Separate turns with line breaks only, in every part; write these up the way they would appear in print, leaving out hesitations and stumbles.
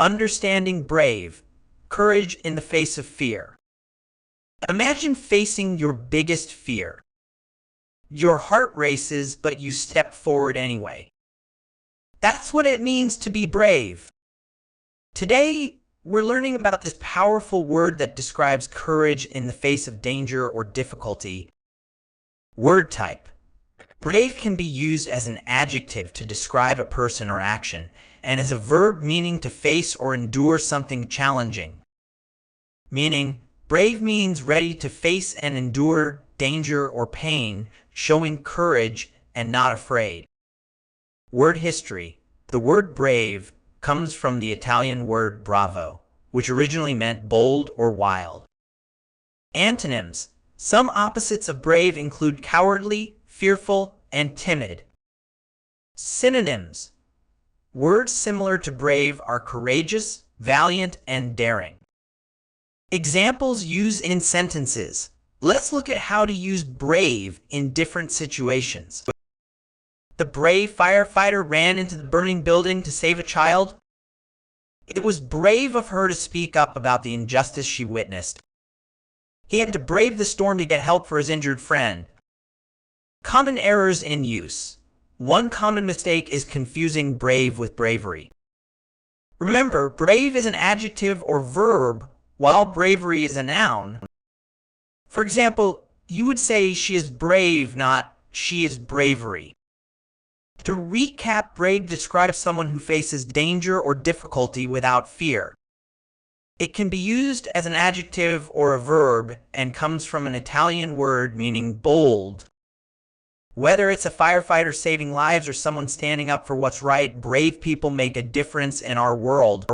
Understanding brave, courage in the face of fear. Imagine facing your biggest fear. Your heart races, but you step forward anyway. That's what it means to be brave. Today, we're learning about this powerful word that describes courage in the face of danger or difficulty. Word type. Brave can be used as an adjective to describe a person or action, and as a verb meaning to face or endure something challenging. Meaning, brave means ready to face and endure danger or pain, showing courage and not afraid. Word history. The word brave comes from the Italian word bravo, which originally meant bold or wild. Antonyms. Some opposites of brave include cowardly, fearful, and timid. Synonyms. Words similar to brave are courageous, valiant, and daring. Examples used in sentences. Let's look at how to use brave in different situations. The brave firefighter ran into the burning building to save a child. It was brave of her to speak up about the injustice she witnessed. He had to brave the storm to get help for his injured friend. Common errors in use. One common mistake is confusing brave with bravery. Remember, brave is an adjective or verb, while bravery is a noun. For example, you would say she is brave, not she is bravery. To recap, brave describes someone who faces danger or difficulty without fear. It can be used as an adjective or a verb and comes from an Italian word meaning bold. Whether it's a firefighter saving lives or someone standing up for what's right, brave people make a difference in our world.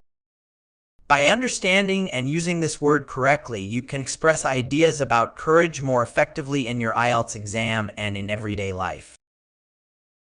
By understanding and using this word correctly, you can express ideas about courage more effectively in your IELTS exam and in everyday life.